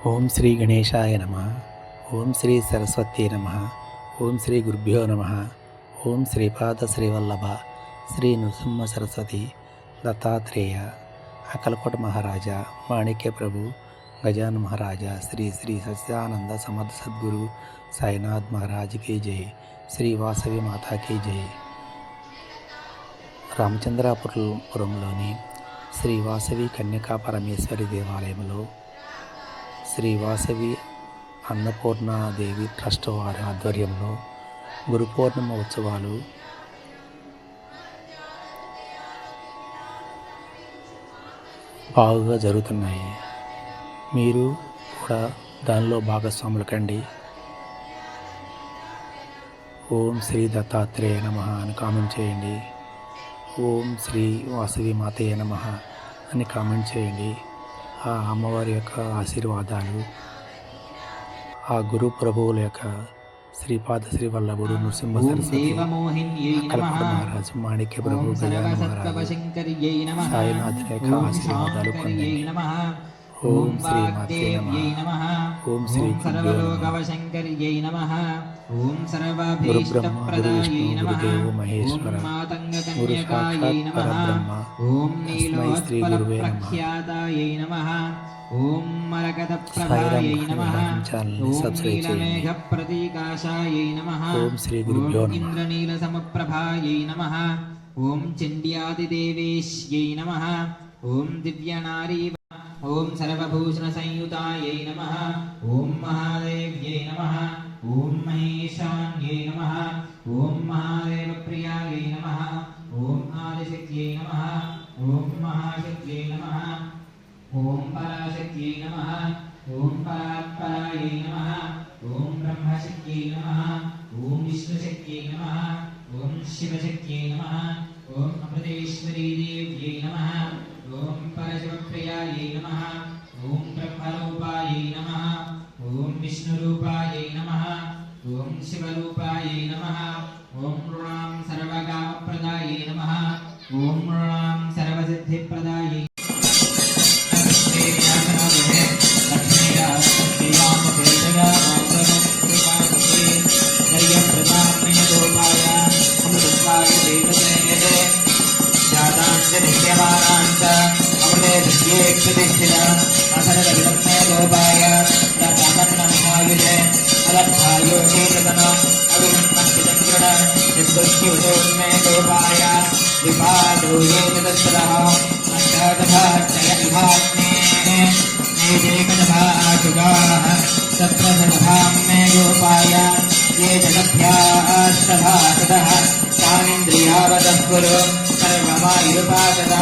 ఓం శ్రీ గణేశాయ నమః. ఓం శ్రీ సరస్వతీ నమః. ఓం శ్రీ గురుభ్యో నమః. ఓం శ్రీపాద శ్రీవల్లభ శ్రీ నృసింహ సరస్వతి దత్తాత్రేయ అక్కలకోట మహారాజా మాణిక్య ప్రభు గజాన మహారాజా శ్రీ శ్రీ సత్యానంద సమర్థ సద్గురు సాయినాథ్ మహారాజ్ की జై. శ్రీ వాసవి మాతా की జై. రామచంద్రాపురంలోని శ్రీ వాసవి కన్యకా పరమేశ్వరి దేవాలయంలో శ్రీ వాసవి అన్నపూర్ణాదేవి ట్రస్ట్ వారి ఆధ్వర్యంలో గురు పౌర్ణిమ ఉత్సవాలు బాగా జరుగుతున్నాయి. మీరు కూడా దానిలో భాగస్వాములు కండి. ఓం శ్రీ దత్తాత్రేయ నమః అని కామెంట్ చేయండి. ఓం శ్రీ వాసవి మాతయ్య నమః అని కామెంట్ చేయండి. ఆ అమ్మవారి యొక్క ఆశీర్వాదాలు, ఆ గురు ప్రభువుల యొక్క శ్రీపాద శ్రీవల్లభుడు నృసింహ సరస్వతి అక్కలకోట మహారాజు మాణిక్య ప్రభు గజాన మహారాజు సాయినాథ్ యొక్క ఆశీర్వాదాలు పొందండి. ఓం శ్రీ మాతే నమః. ఓం శ్రీ గురుభ్యో నమః. గురు బ్రహ్మ గురు విష్ణు గురుదేవో మహేశ్వర గురు సాక్షాత్ పరబ్రహ్మ తస్మై శ్రీ గురువే నమః. ఓం మరకత ప్రభాయై నమః. ఛానల్ని సబ్స్క్రైబ్ చేయండి. ప్రతీకాశాయై నమః. ఓం శ్రీ గురుభ్యో నమః. ఇంద్రనీల సమప్రభాయై నమః. ఓం చండ్యాదిదేవేశ్యై నమః. ఓం దివ్యనారీ. ఓం సర్వభూషణ సంయుతాయై నమః. ఓం మహాదేవ్యై నమః. ఓం మహేశాన్యై నమః. ఓం మహాదేవ ప్రియాయై నమః. ఓం ఆదిశక్త్యై నమః. ఓం మహాశక్త్యై నమః. ఓం పరాశక్త్యై నమః. ఓం పరాత్పరాయై నమః. ఓం బ్రహ్మశక్త్యై నమః. ఓం విష్ణుశక్త్యై నమః. ఓం శివశక్త్యై నమః. ఓం అమృతేశ్వరీ దేవ్యై నమః. ఓం పరశివప్రియాయై నమః. ఓం బ్రహ్మరూపాయై నమః. ఓం విష్ణురూపాయై నమః. ఓం శివరూపాయై నమః. ఓం నృణాం సర్వకామప్రదాయై నమః. ఓం నృణాం సర్వసిద్ధిప్రదాయై सर्वमायुपासदा